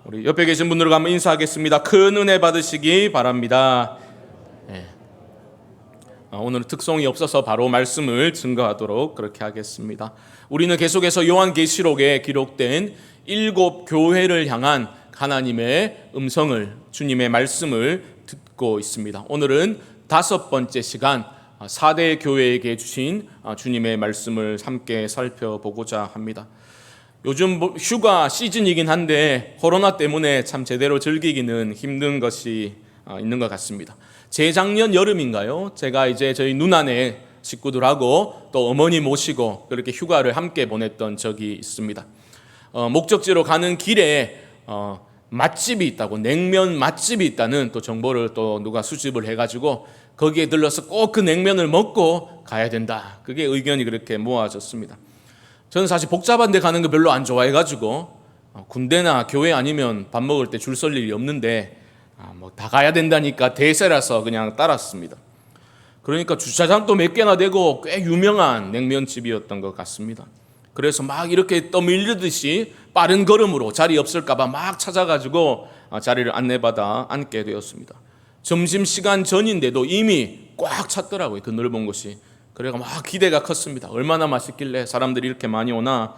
우리 옆에 계신 분들과 한번 인사하겠습니다. 큰 은혜 받으시기 바랍니다. 오늘은 특송이 없어서 바로 말씀을 증거하도록 그렇게 하겠습니다. 우리는 계속해서 요한계시록에 기록된 7 교회를 향한 하나님의 음성을, 주님의 말씀을 듣고 있습니다. 오늘은 5번째 시간 4대 교회에게 주신 주님의 말씀을 함께 살펴보고자 합니다. 요즘 휴가 시즌이긴 한데 코로나 때문에 참 제대로 즐기기는 힘든 것이 있는 것 같습니다. 재작년 여름인가요? 제가 이제 저희 누나네 식구들하고 또 어머니 모시고 그렇게 휴가를 함께 보냈던 적이 있습니다. 목적지로 가는 길에 맛집이 있다고, 냉면 맛집이 있다는 또 정보를 또 누가 수집을 해가지고 거기에 들러서 꼭 그 냉면을 먹고 가야 된다. 그게 의견이 그렇게 모아졌습니다. 저는 사실 복잡한 데 가는 거 별로 안 좋아해가지고 군대나 교회 아니면 밥 먹을 때 줄 설 일이 없는데 다 가야 된다니까 대세라서 그냥 따랐습니다. 그러니까 주차장도 몇 개나 되고 꽤 유명한 냉면집이었던 것 같습니다. 그래서 막 이렇게 떠밀리듯이 빠른 걸음으로 자리 없을까봐 막 찾아가지고 자리를 안내받아 앉게 되었습니다. 점심시간 전인데도 이미 꽉 찼더라고요. 그 넓은 곳이. 그래가 막 기대가 컸습니다. 얼마나 맛있길래 사람들이 이렇게 많이 오나.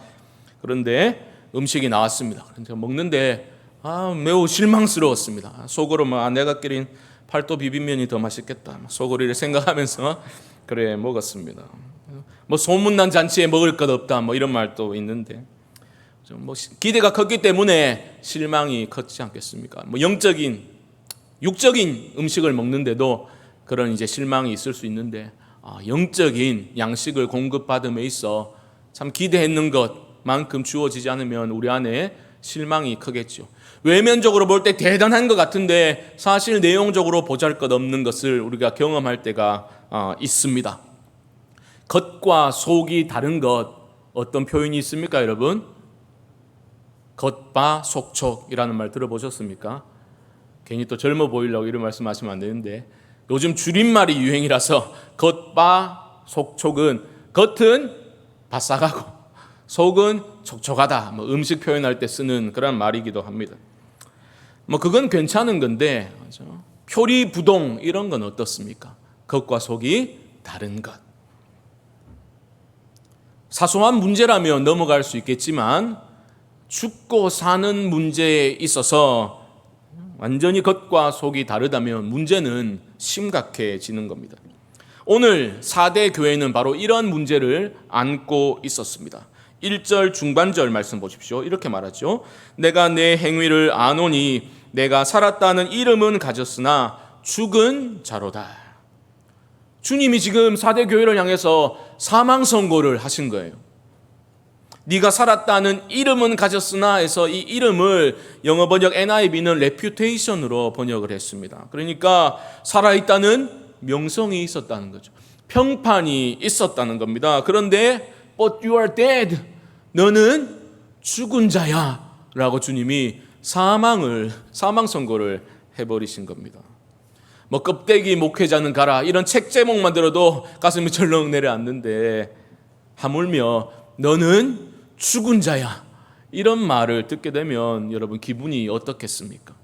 그런데 음식이 나왔습니다. 제가 먹는데 매우 실망스러웠습니다. 속으로 내가 끓인 팔도 비빔면이 더 맛있겠다, 속으로 생각하면서 그래 먹었습니다. 소문난 잔치에 먹을 것 없다 이런 말도 있는데 기대가 컸기 때문에 실망이 컸지 않겠습니까? 영적인 육적인 음식을 먹는데도 그런 이제 실망이 있을 수 있는데 영적인 양식을 공급받음에 있어 참 기대했는 것만큼 주어지지 않으면 우리 안에 실망이 크겠죠. 외면적으로 볼 때 대단한 것 같은데 사실 내용적으로 보잘것없는 것을 우리가 경험할 때가 있습니다. 겉과 속이 다른 것, 어떤 표현이 있습니까, 여러분? 겉바 속촉이라는 말 들어보셨습니까? 괜히 또 젊어 보이려고 이런 말씀하시면 안 되는데 요즘 줄임말이 유행이라서 겉바 속촉은 겉은 바싹하고 속은 촉촉하다, 음식 표현할 때 쓰는 그런 말이기도 합니다. 그건 괜찮은 건데 표리부동 이런 건 어떻습니까? 겉과 속이 다른 것. 사소한 문제라면 넘어갈 수 있겠지만 죽고 사는 문제에 있어서 완전히 겉과 속이 다르다면 문제는 심각해지는 겁니다. 오늘 4대 교회는 바로 이런 문제를 안고 있었습니다. 1절 중반절 말씀 보십시오. 이렇게 말하죠. 내가 내 행위를 아노니 내가 살았다는 이름은 가졌으나 죽은 자로다. 주님이 지금 4대 교회를 향해서 사망 선고를 하신 거예요. 네가 살았다는 이름은 가졌으나 해서 이 이름을 영어 번역 NIV는 reputation으로 번역을 했습니다. 그러니까 살아있다는 명성이 있었다는 거죠. 평판이 있었다는 겁니다. 그런데 But you are dead. 너는 죽은 자야 라고 주님이 사망 선고를 해버리신 겁니다. 껍데기 목회자는 가라 이런 책 제목만 들어도 가슴이 철렁 내려앉는데 하물며 너는 죽은 자야 이런 말을 듣게 되면 여러분 기분이 어떻겠습니까?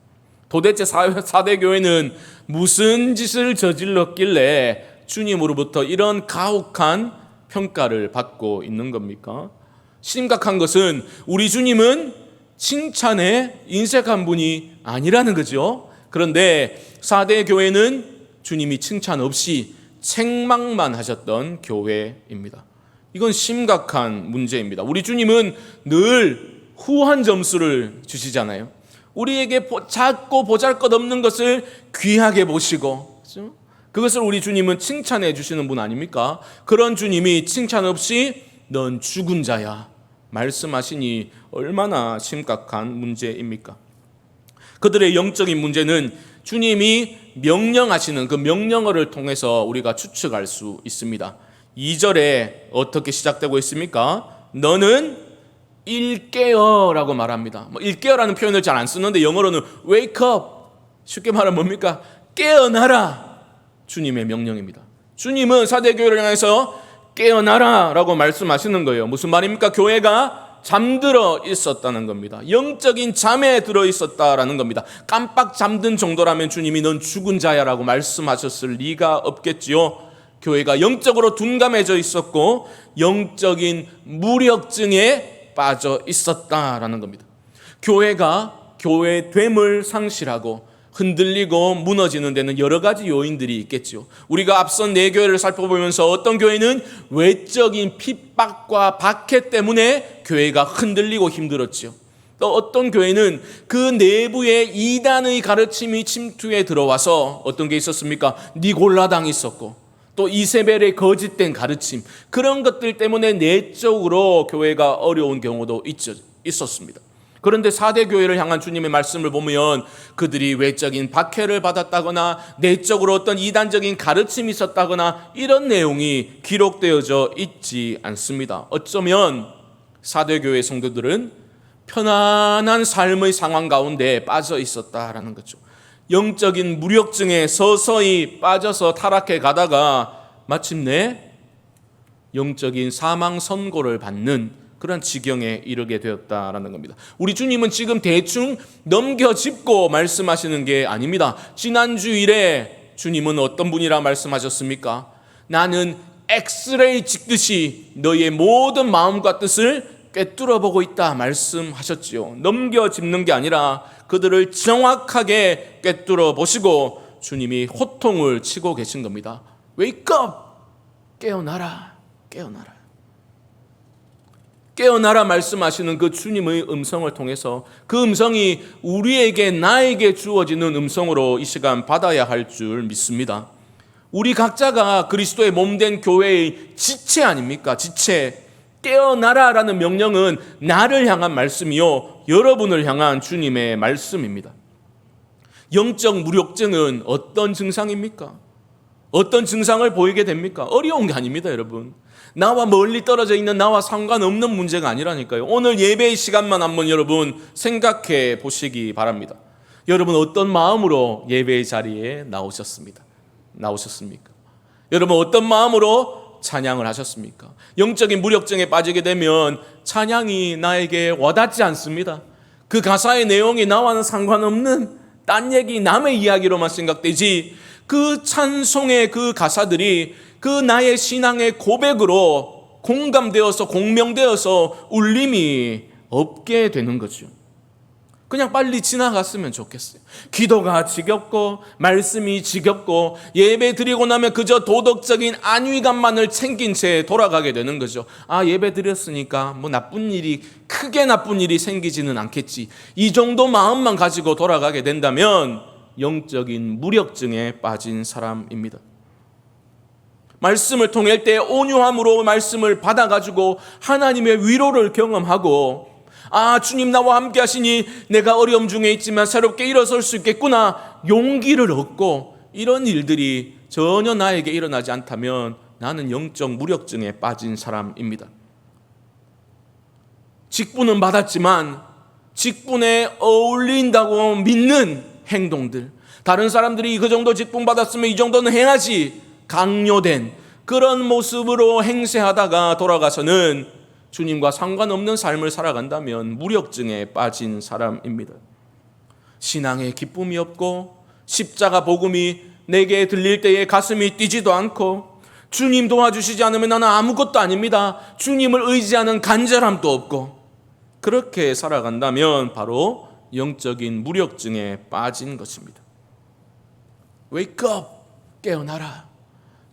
도대체 4대 교회는 무슨 짓을 저질렀길래 주님으로부터 이런 가혹한 평가를 받고 있는 겁니까? 심각한 것은 우리 주님은 칭찬에 인색한 분이 아니라는 거죠. 그런데 4대 교회는 주님이 칭찬 없이 책망만 하셨던 교회입니다. 이건 심각한 문제입니다. 우리 주님은 늘 후한 점수를 주시잖아요. 우리에게 작고 보잘것없는 것을 귀하게 보시고 그렇죠? 그것을 우리 주님은 칭찬해 주시는 분 아닙니까? 그런 주님이 칭찬 없이 넌 죽은 자야 말씀하시니 얼마나 심각한 문제입니까? 그들의 영적인 문제는 주님이 명령하시는 그 명령어를 통해서 우리가 추측할 수 있습니다. 2절에 어떻게 시작되고 있습니까? 너는 일깨어라고 말합니다. 일깨어라는 표현을 잘 안 쓰는데 영어로는 wake up, 쉽게 말하면 뭡니까? 깨어나라. 주님의 명령입니다. 주님은 4대 교회를 향해서 깨어나라 라고 말씀하시는 거예요. 무슨 말입니까? 교회가 잠들어 있었다는 겁니다. 영적인 잠에 들어 있었다라는 겁니다. 깜빡 잠든 정도라면 주님이 넌 죽은 자야라고 말씀하셨을 리가 없겠지요. 교회가 영적으로 둔감해져 있었고 영적인 무력증에 빠져 있었다라는 겁니다. 교회가 교회됨을 상실하고 흔들리고 무너지는 데는 여러 가지 요인들이 있겠죠. 우리가 앞선 네 교회를 살펴보면서 어떤 교회는 외적인 핍박과 박해 때문에 교회가 흔들리고 힘들었죠. 또 어떤 교회는 그 내부에 이단의 가르침이 침투해 들어와서 어떤 게 있었습니까? 니골라당이 있었고 또 이세벨의 거짓된 가르침, 그런 것들 때문에 내적으로 교회가 어려운 경우도 있었습니다. 그런데 4대 교회를 향한 주님의 말씀을 보면 그들이 외적인 박해를 받았다거나 내적으로 어떤 이단적인 가르침이 있었다거나 이런 내용이 기록되어져 있지 않습니다. 어쩌면 4대 교회 성도들은 편안한 삶의 상황 가운데 빠져 있었다라는 거죠. 영적인 무력증에 서서히 빠져서 타락해 가다가 마침내 영적인 사망 선고를 받는 그런 지경에 이르게 되었다라는 겁니다. 우리 주님은 지금 대충 넘겨짚고 말씀하시는 게 아닙니다. 지난주일에 주님은 어떤 분이라 말씀하셨습니까? 나는 엑스레이 찍듯이 너의 모든 마음과 뜻을 꿰뚫어 보고 있다 말씀하셨지요. 넘겨짚는 게 아니라 그들을 정확하게 꿰뚫어 보시고 주님이 호통을 치고 계신 겁니다. Wake up! 깨어나라, 깨어나라. 깨어나라 말씀하시는 그 주님의 음성을 통해서 그 음성이 우리에게 나에게 주어지는 음성으로 이 시간 받아야 할 줄 믿습니다. 우리 각자가 그리스도의 몸된 교회의 지체 아닙니까? 지체. 깨어나라라는 명령은 나를 향한 말씀이요 여러분을 향한 주님의 말씀입니다. 영적 무력증은 어떤 증상입니까? 어떤 증상을 보이게 됩니까? 어려운 게 아닙니다, 여러분. 나와 멀리 떨어져 있는 나와 상관없는 문제가 아니라니까요. 오늘 예배의 시간만 한번 여러분 생각해 보시기 바랍니다. 여러분 어떤 마음으로 예배의 자리에 나오셨습니까? 여러분 어떤 마음으로 찬양을 하셨습니까? 영적인 무력증에 빠지게 되면 찬양이 나에게 와닿지 않습니다. 그 가사의 내용이 나와는 상관없는 딴 얘기, 남의 이야기로만 생각되지 그 찬송의 그 가사들이 그 나의 신앙의 고백으로 공감되어서 공명되어서 울림이 없게 되는 거죠. 그냥 빨리 지나갔으면 좋겠어요. 기도가 지겹고 말씀이 지겹고 예배 드리고 나면 그저 도덕적인 안위감만을 챙긴 채 돌아가게 되는 거죠. 아, 예배 드렸으니까 뭐 크게 나쁜 일이 생기지는 않겠지. 이 정도 마음만 가지고 돌아가게 된다면 영적인 무력증에 빠진 사람입니다. 말씀을 통할 때 온유함으로 말씀을 받아가지고 하나님의 위로를 경험하고 아, 주님 나와 함께 하시니 내가 어려움 중에 있지만 새롭게 일어설 수 있겠구나 용기를 얻고 이런 일들이 전혀 나에게 일어나지 않다면 나는 영적 무력증에 빠진 사람입니다. 직분은 받았지만 직분에 어울린다고 믿는 행동들, 다른 사람들이 그 정도 직분 받았으면 이 정도는 해야지 강요된 그런 모습으로 행세하다가 돌아가서는 주님과 상관없는 삶을 살아간다면 무력증에 빠진 사람입니다. 신앙에 기쁨이 없고 십자가 복음이 내게 들릴 때에 가슴이 뛰지도 않고 주님 도와주시지 않으면 나는 아무것도 아닙니다. 주님을 의지하는 간절함도 없고 그렇게 살아간다면 바로 영적인 무력증에 빠진 것입니다. Wake up! 깨어나라.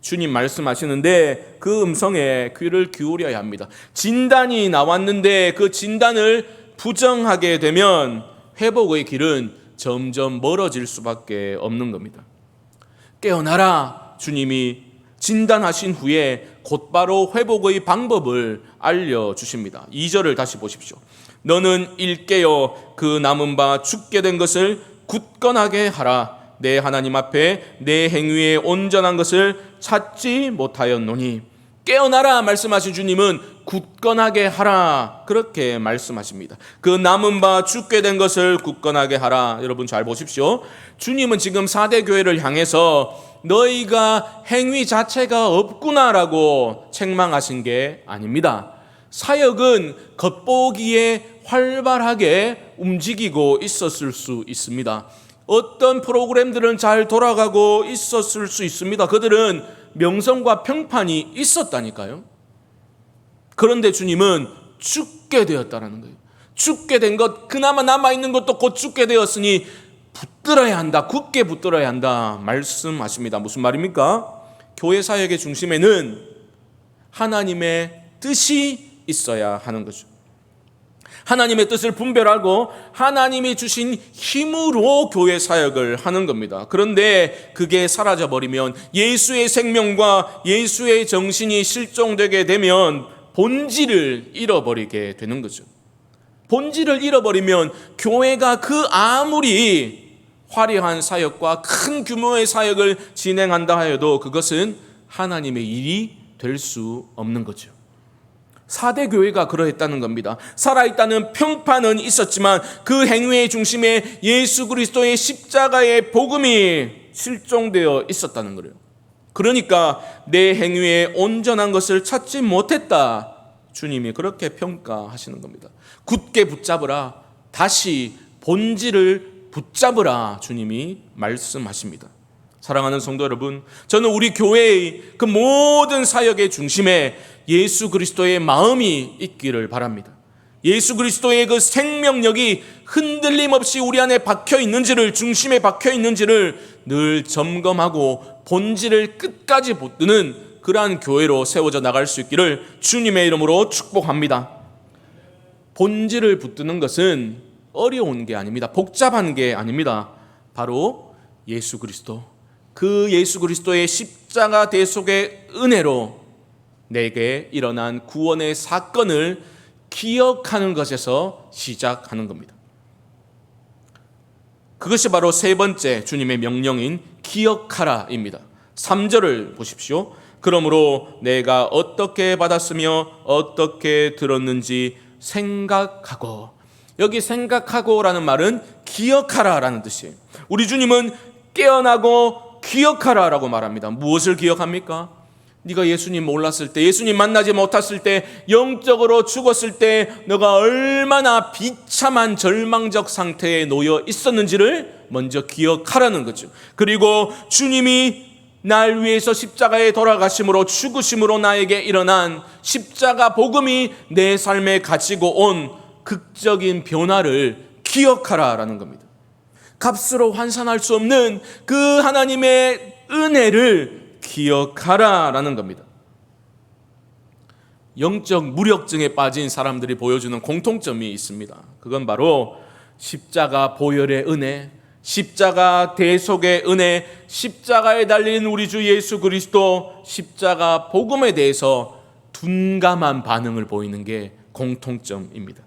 주님 말씀하시는데 그 음성에 귀를 기울여야 합니다. 진단이 나왔는데 그 진단을 부정하게 되면 회복의 길은 점점 멀어질 수밖에 없는 겁니다. 깨어나라. 주님이 진단하신 후에 곧바로 회복의 방법을 알려주십니다. 2절을 다시 보십시오. 너는 일깨어 그 남은 바 죽게 된 것을 굳건하게 하라. 내 하나님 앞에 내 행위에 온전한 것을 찾지 못하였노니. 깨어나라 말씀하신 주님은 굳건하게 하라 그렇게 말씀하십니다. 그 남은 바 죽게 된 것을 굳건하게 하라. 여러분 잘 보십시오. 주님은 지금 4대 교회를 향해서 너희가 행위 자체가 없구나라고 책망하신 게 아닙니다. 사역은 겉보기에 활발하게 움직이고 있었을 수 있습니다. 어떤 프로그램들은 잘 돌아가고 있었을 수 있습니다. 그들은 명성과 평판이 있었다니까요. 그런데 주님은 죽게 되었다라는 거예요. 죽게 된 것, 그나마 남아있는 것도 곧 죽게 되었으니 붙들어야 한다, 굳게 붙들어야 한다 말씀하십니다. 무슨 말입니까? 교회 사역의 중심에는 하나님의 뜻이 있어야 하는 거죠. 하나님의 뜻을 분별하고 하나님이 주신 힘으로 교회 사역을 하는 겁니다. 그런데 그게 사라져버리면, 예수의 생명과 예수의 정신이 실종되게 되면 본질을 잃어버리게 되는 거죠. 본질을 잃어버리면 교회가 그 아무리 화려한 사역과 큰 규모의 사역을 진행한다 하여도 그것은 하나님의 일이 될 수 없는 거죠. 4대 교회가 그러했다는 겁니다. 살아있다는 평판은 있었지만 그 행위의 중심에 예수 그리스도의 십자가의 복음이 실종되어 있었다는 거예요. 그러니까 내 행위에 온전한 것을 찾지 못했다, 주님이 그렇게 평가하시는 겁니다. 굳게 붙잡으라, 다시 본질을 붙잡으라, 주님이 말씀하십니다. 사랑하는 성도 여러분, 저는 우리 교회의 그 모든 사역의 중심에 예수 그리스도의 마음이 있기를 바랍니다. 예수 그리스도의 그 생명력이 흔들림 없이 우리 안에 박혀 있는지를, 중심에 박혀 있는지를 늘 점검하고 본질을 끝까지 붙드는 그러한 교회로 세워져 나갈 수 있기를 주님의 이름으로 축복합니다. 본질을 붙드는 것은 어려운 게 아닙니다. 복잡한 게 아닙니다. 바로 예수 그리스도, 그 예수 그리스도의 십자가 대속의 은혜로 내게 일어난 구원의 사건을 기억하는 것에서 시작하는 겁니다. 그것이 바로 세 번째 주님의 명령인 기억하라입니다. 3절을 보십시오. 그러므로 내가 어떻게 받았으며 어떻게 들었는지 생각하고. 여기 생각하고라는 말은 기억하라라는 뜻이에요. 우리 주님은 깨어나고 기억하라라고 말합니다. 무엇을 기억합니까? 네가 예수님 몰랐을 때, 예수님 만나지 못했을 때, 영적으로 죽었을 때 너가 얼마나 비참한 절망적 상태에 놓여 있었는지를 먼저 기억하라는 거죠. 그리고 주님이 날 위해서 십자가에 돌아가심으로, 죽으심으로 나에게 일어난 십자가 복음이 내 삶에 가지고 온 극적인 변화를 기억하라라는 겁니다. 값으로 환산할 수 없는 그 하나님의 은혜를 기억하라라는 겁니다. 영적 무력증에 빠진 사람들이 보여주는 공통점이 있습니다. 그건 바로 십자가 보혈의 은혜, 십자가 대속의 은혜, 십자가에 달린 우리 주 예수 그리스도 십자가 복음에 대해서 둔감한 반응을 보이는 게 공통점입니다.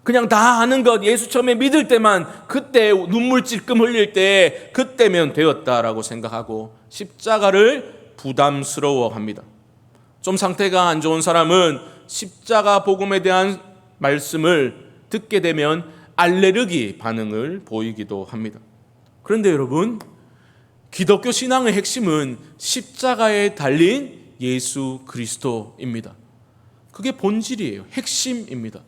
그냥 다 아는 것, 예수 처음에 믿을 때만, 그때 눈물 찔끔 흘릴 때 그때면 되었다라고 생각하고 십자가를 부담스러워합니다. 좀 상태가 안 좋은 사람은 십자가 복음에 대한 말씀을 듣게 되면 알레르기 반응을 보이기도 합니다. 그런데 여러분, 기독교 신앙의 핵심은 십자가에 달린 예수 그리스도입니다. 그게 본질이에요. 핵심입니다.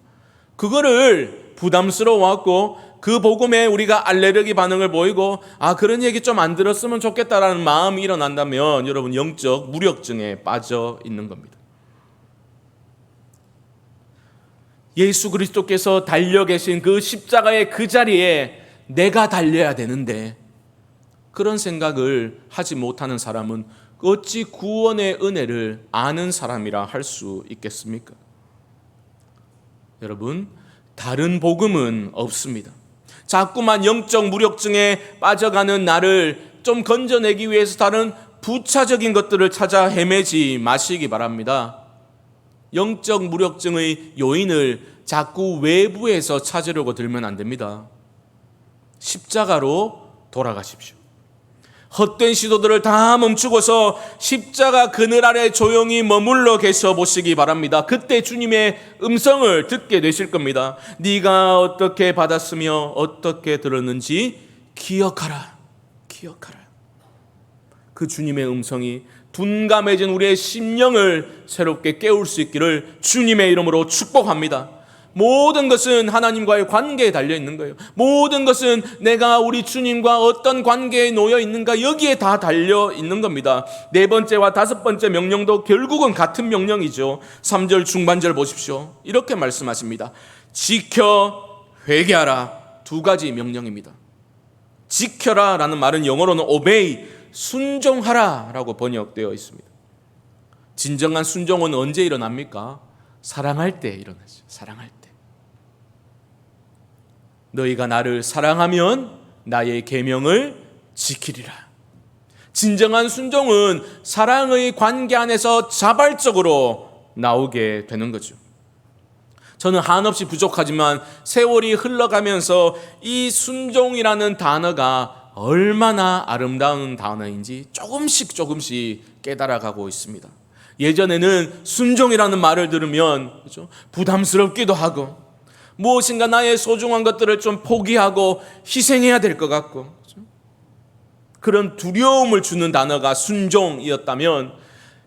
그거를 부담스러워하고 그 복음에 우리가 알레르기 반응을 보이고 그런 얘기 좀 안 들었으면 좋겠다라는 마음이 일어난다면 여러분 영적 무력증에 빠져 있는 겁니다. 예수 그리스도께서 달려 계신 그 십자가의 그 자리에 내가 달려야 되는데 그런 생각을 하지 못하는 사람은 어찌 구원의 은혜를 아는 사람이라 할 수 있겠습니까? 여러분, 다른 복음은 없습니다. 자꾸만 영적 무력증에 빠져가는 나를 좀 건져내기 위해서 다른 부차적인 것들을 찾아 헤매지 마시기 바랍니다. 영적 무력증의 요인을 자꾸 외부에서 찾으려고 들면 안 됩니다. 십자가로 돌아가십시오. 헛된 시도들을 다 멈추고서 십자가 그늘 아래 조용히 머물러 계셔 보시기 바랍니다. 그때 주님의 음성을 듣게 되실 겁니다. 네가 어떻게 받았으며 어떻게 들었는지 기억하라. 기억하라. 그 주님의 음성이 둔감해진 우리의 심령을 새롭게 깨울 수 있기를 주님의 이름으로 축복합니다. 모든 것은 하나님과의 관계에 달려 있는 거예요. 모든 것은 내가 우리 주님과 어떤 관계에 놓여 있는가, 여기에 다 달려 있는 겁니다. 네 번째와 다섯 번째 명령도 결국은 같은 명령이죠. 3절 중반절 보십시오. 이렇게 말씀하십니다. 지켜 회개하라. 두 가지 명령입니다. 지켜라 라는 말은 영어로는 obey, 순종하라 라고 번역되어 있습니다. 진정한 순종은 언제 일어납니까? 사랑할 때 일어나죠. 사랑할 때. 너희가 나를 사랑하면 나의 계명을 지키리라. 진정한 순종은 사랑의 관계 안에서 자발적으로 나오게 되는 거죠. 저는 한없이 부족하지만 세월이 흘러가면서 이 순종이라는 단어가 얼마나 아름다운 단어인지 조금씩 깨달아가고 있습니다. 예전에는 순종이라는 말을 들으면 그렇죠? 부담스럽기도 하고 무엇인가 나의 소중한 것들을 좀 포기하고 희생해야 될 것 같고 그렇죠? 그런 두려움을 주는 단어가 순종이었다면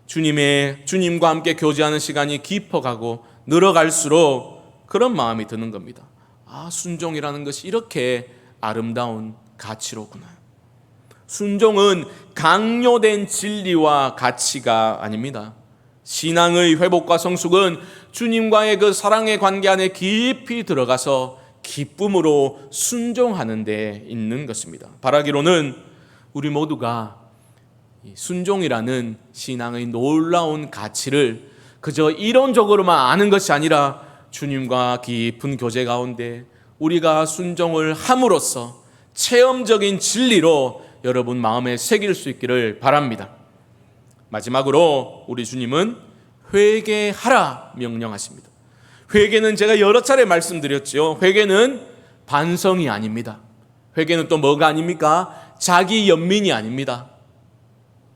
주님과 함께 교제하는 시간이 깊어가고 늘어갈수록 그런 마음이 드는 겁니다. 아, 순종이라는 것이 이렇게 아름다운 가치로구나. 순종은 강요된 진리와 가치가 아닙니다. 신앙의 회복과 성숙은 주님과의 그 사랑의 관계 안에 깊이 들어가서 기쁨으로 순종하는 데 있는 것입니다. 바라기로는 우리 모두가 순종이라는 신앙의 놀라운 가치를 그저 이론적으로만 아는 것이 아니라 주님과 깊은 교제 가운데 우리가 순종을 함으로써 체험적인 진리로 여러분 마음에 새길 수 있기를 바랍니다. 마지막으로 우리 주님은 회개하라 명령하십니다. 회개는 제가 여러 차례 말씀드렸죠. 회개는 반성이 아닙니다. 회개는 또 뭐가 아닙니까? 자기 연민이 아닙니다.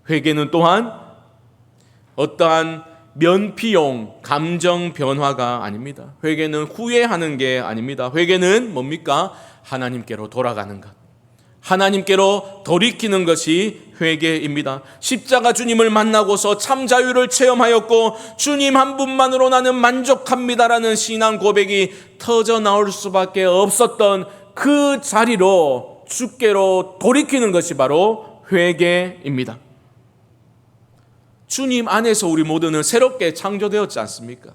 회개는 또한 어떠한 면피용 감정 변화가 아닙니다. 회개는 후회하는 게 아닙니다. 회개는 뭡니까? 하나님께로 돌아가는 것, 하나님께로 돌이키는 것이 회개입니다. 십자가 주님을 만나고서 참 자유를 체험하였고 주님 한 분만으로 나는 만족합니다라는 신앙 고백이 터져 나올 수밖에 없었던 그 자리로 주께로 돌이키는 것이 바로 회개입니다. 주님 안에서 우리 모두는 새롭게 창조되었지 않습니까?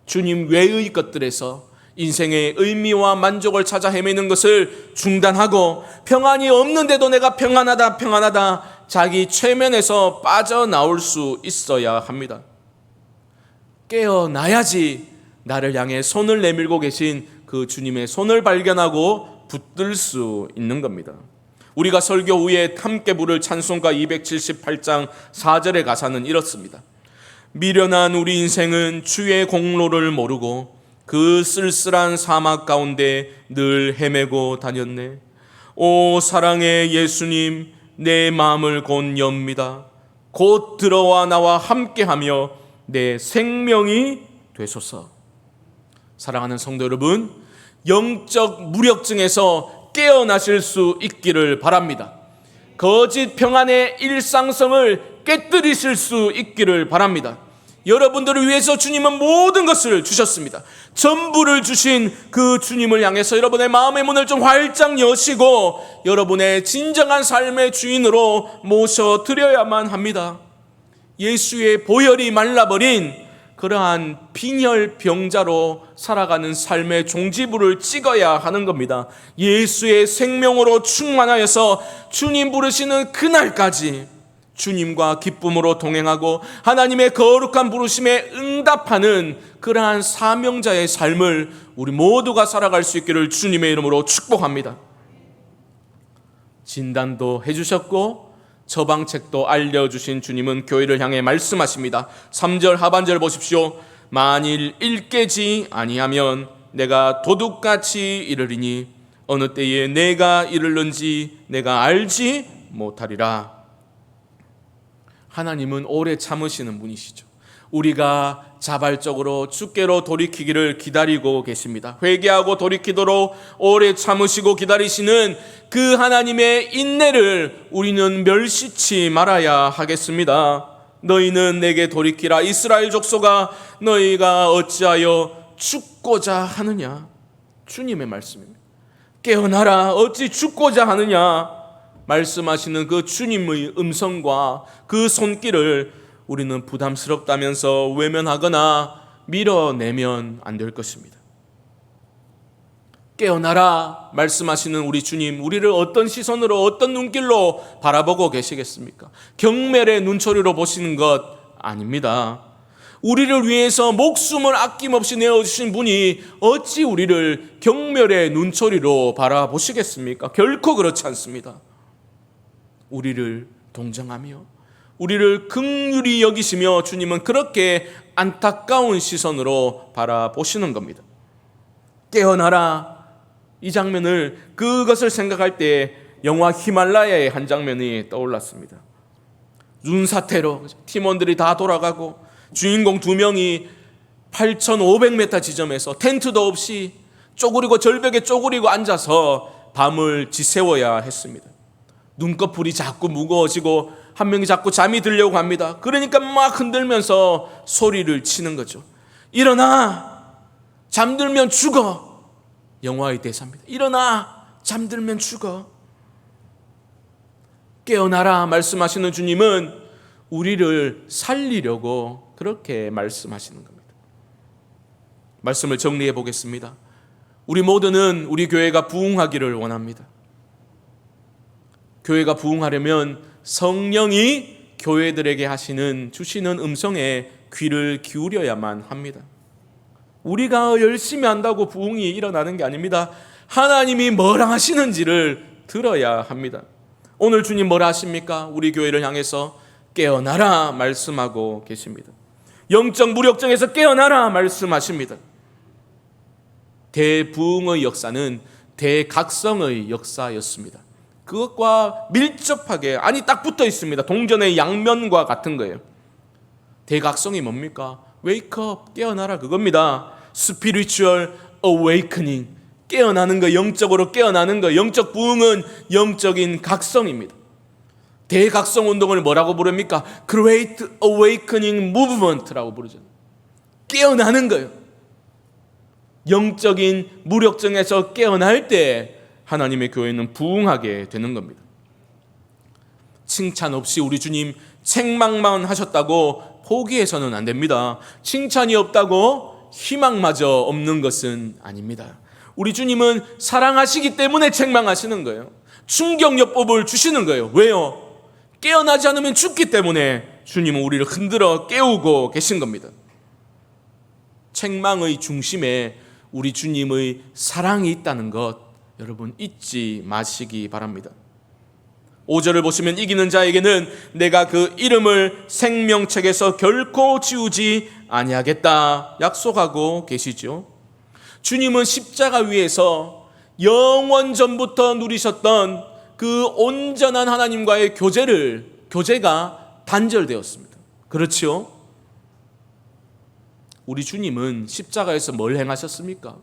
주님 외의 것들에서 인생의 의미와 만족을 찾아 헤매는 것을 중단하고 평안이 없는데도 내가 평안하다 자기 최면에서 빠져나올 수 있어야 합니다. 깨어나야지 나를 향해 손을 내밀고 계신 그 주님의 손을 발견하고 붙들 수 있는 겁니다. 우리가 설교 후에 함께 부를 찬송가 278장 4절의 가사는 이렇습니다. 미련한 우리 인생은 주의 공로를 모르고 그 쓸쓸한 사막 가운데 늘 헤매고 다녔네. 오 사랑의 예수님, 내 마음을 곧 엽니다. 곧 들어와 나와 함께하며 내 생명이 되소서. 사랑하는 성도 여러분, 영적 무력증에서 깨어나실 수 있기를 바랍니다. 거짓 평안의 일상성을 깨뜨리실 수 있기를 바랍니다. 여러분들을 위해서 주님은 모든 것을 주셨습니다. 전부를 주신 그 주님을 향해서 여러분의 마음의 문을 좀 활짝 여시고 여러분의 진정한 삶의 주인으로 모셔드려야만 합니다. 예수의 보혈이 말라버린 그러한 빈혈 병자로 살아가는 삶의 종지부를 찍어야 하는 겁니다. 예수의 생명으로 충만하여서 주님 부르시는 그날까지 주님과 기쁨으로 동행하고 하나님의 거룩한 부르심에 응답하는 그러한 사명자의 삶을 우리 모두가 살아갈 수 있기를 주님의 이름으로 축복합니다. 진단도 해주셨고 처방책도 알려주신 주님은 교회를 향해 말씀하십니다. 3절 하반절 보십시오. 만일 일깨지 아니하면 내가 도둑같이 이르리니 어느 때에 내가 이르는지 내가 알지 못하리라. 하나님은 오래 참으시는 분이시죠. 우리가 자발적으로 주께로 돌이키기를 기다리고 계십니다. 회개하고 돌이키도록 오래 참으시고 기다리시는 그 하나님의 인내를 우리는 멸시치 말아야 하겠습니다. 너희는 내게 돌이키라. 이스라엘 족속아, 너희가 어찌하여 죽고자 하느냐. 주님의 말씀입니다. 깨어나라. 어찌 죽고자 하느냐. 말씀하시는 그 주님의 음성과 그 손길을 우리는 부담스럽다면서 외면하거나 밀어내면 안 될 것입니다. 깨어나라 말씀하시는 우리 주님, 우리를 어떤 시선으로 어떤 눈길로 바라보고 계시겠습니까? 경멸의 눈초리로 보시는 것 아닙니다. 우리를 위해서 목숨을 아낌없이 내어주신 분이 어찌 우리를 경멸의 눈초리로 바라보시겠습니까? 결코 그렇지 않습니다. 우리를 동정하며 우리를 긍휼히 여기시며 주님은 그렇게 안타까운 시선으로 바라보시는 겁니다. 깨어나라. 이 장면을, 그것을 생각할 때 영화 히말라야의 한 장면이 떠올랐습니다. 눈사태로 팀원들이 다 돌아가고 주인공 2명이 8,500m 지점에서 텐트도 없이 쪼그리고 절벽에 쪼그리고 앉아서 밤을 지새워야 했습니다. 눈꺼풀이 자꾸 무거워지고 한 명이 자꾸 잠이 들려고 합니다. 그러니까 막 흔들면서 소리를 치는 거죠. 일어나! 잠들면 죽어! 영화의 대사입니다. 일어나! 잠들면 죽어! 깨어나라 말씀하시는 주님은 우리를 살리려고 그렇게 말씀하시는 겁니다. 말씀을 정리해 보겠습니다. 우리 모두는 우리 교회가 부흥하기를 원합니다. 교회가 부흥하려면 성령이 교회들에게 주시는 음성에 귀를 기울여야만 합니다. 우리가 열심히 한다고 부흥이 일어나는 게 아닙니다. 하나님이 뭐라 하시는지를 들어야 합니다. 오늘 주님 뭐라 하십니까? 우리 교회를 향해서 깨어나라 말씀하고 계십니다. 영적 무력증에서 깨어나라 말씀하십니다. 대부흥의 역사는 대각성의 역사였습니다. 그것과 밀접하게, 딱 붙어 있습니다. 동전의 양면과 같은 거예요. 대각성이 뭡니까? Wake up, 깨어나라, 그겁니다. Spiritual awakening, 깨어나는 거, 영적으로 깨어나는 거. 영적 부흥은 영적인 각성입니다. 대각성 운동을 뭐라고 부릅니까? Great Awakening Movement라고 부르죠. 깨어나는 거예요. 영적인 무력증에서 깨어날 때 하나님의 교회는 부흥하게 되는 겁니다. 칭찬 없이 우리 주님 책망만 하셨다고 포기해서는 안 됩니다. 칭찬이 없다고 희망마저 없는 것은 아닙니다. 우리 주님은 사랑하시기 때문에 책망하시는 거예요. 충격요법을 주시는 거예요. 왜요? 깨어나지 않으면 죽기 때문에 주님은 우리를 흔들어 깨우고 계신 겁니다. 책망의 중심에 우리 주님의 사랑이 있다는 것 여러분 잊지 마시기 바랍니다. 5절을 보시면 이기는 자에게는 내가 그 이름을 생명책에서 결코 지우지 아니하겠다 약속하고 계시죠. 주님은 십자가 위에서 영원 전부터 누리셨던 그 온전한 하나님과의 교제가 단절되었습니다. 그렇죠? 우리 주님은 십자가에서 뭘 행하셨습니까?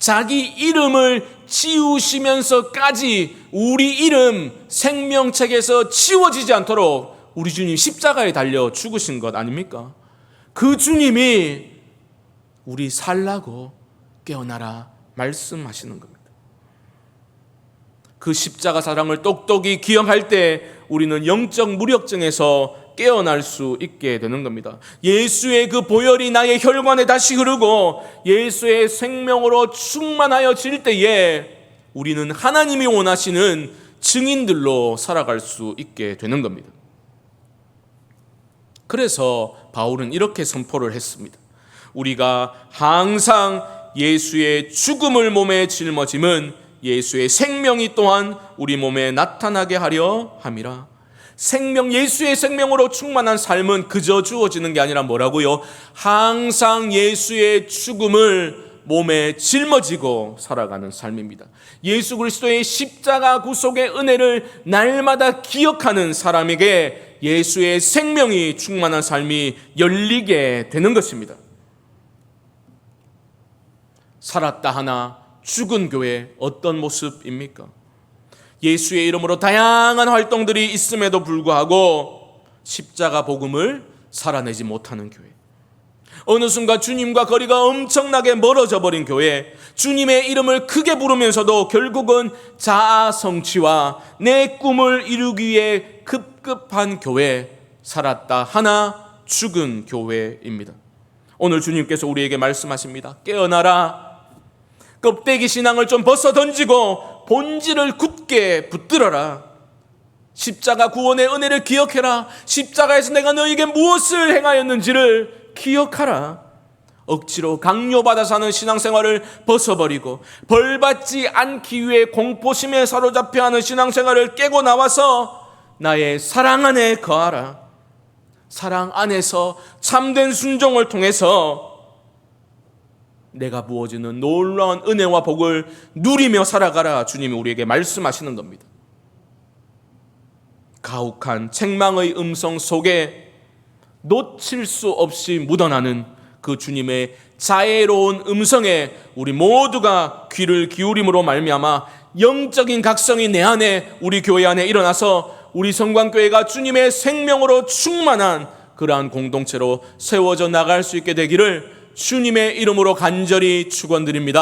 자기 이름을 지우시면서까지 우리 이름 생명책에서 지워지지 않도록 우리 주님 십자가에 달려 죽으신 것 아닙니까? 그 주님이 우리 살라고 깨어나라 말씀하시는 겁니다. 그 십자가 사랑을 똑똑히 기억할 때 우리는 영적 무력증에서 깨어날 수 있게 되는 겁니다. 예수의 그 보혈이 나의 혈관에 다시 흐르고 예수의 생명으로 충만하여질 때에 우리는 하나님이 원하시는 증인들로 살아갈 수 있게 되는 겁니다. 그래서 바울은 이렇게 선포를 했습니다. 우리가 항상 예수의 죽음을 몸에 짊어짐은 예수의 생명이 또한 우리 몸에 나타나게 하려 함이라. 예수의 생명으로 충만한 삶은 그저 주어지는 게 아니라 뭐라고요? 항상 예수의 죽음을 몸에 짊어지고 살아가는 삶입니다. 예수 그리스도의 십자가 구속의 은혜를 날마다 기억하는 사람에게 예수의 생명이 충만한 삶이 열리게 되는 것입니다. 살았다 하나 죽은 교회, 어떤 모습입니까? 예수의 이름으로 다양한 활동들이 있음에도 불구하고 십자가 복음을 살아내지 못하는 교회, 어느 순간 주님과 거리가 엄청나게 멀어져 버린 교회, 주님의 이름을 크게 부르면서도 결국은 자아 성취와 내 꿈을 이루기 위해 급급한 교회, 살았다 하나 죽은 교회입니다. 오늘 주님께서 우리에게 말씀하십니다. 깨어나라. 껍데기 신앙을 좀 벗어 던지고 본질을 굳게 붙들어라. 십자가 구원의 은혜를 기억해라. 십자가에서 내가 너에게 무엇을 행하였는지를 기억하라. 억지로 강요받아서 하는 신앙생활을 벗어버리고 벌받지 않기 위해 공포심에 사로잡혀 하는 신앙생활을 깨고 나와서 나의 사랑 안에 거하라. 사랑 안에서 참된 순종을 통해서 내가 부어지는 놀라운 은혜와 복을 누리며 살아가라. 주님이 우리에게 말씀하시는 겁니다. 가혹한 책망의 음성 속에 놓칠 수 없이 묻어나는 그 주님의 자애로운 음성에 우리 모두가 귀를 기울임으로 말미암아 영적인 각성이 내 안에, 우리 교회 안에 일어나서 우리 성광교회가 주님의 생명으로 충만한 그러한 공동체로 세워져 나갈 수 있게 되기를 주님의 이름으로 간절히 축원드립니다.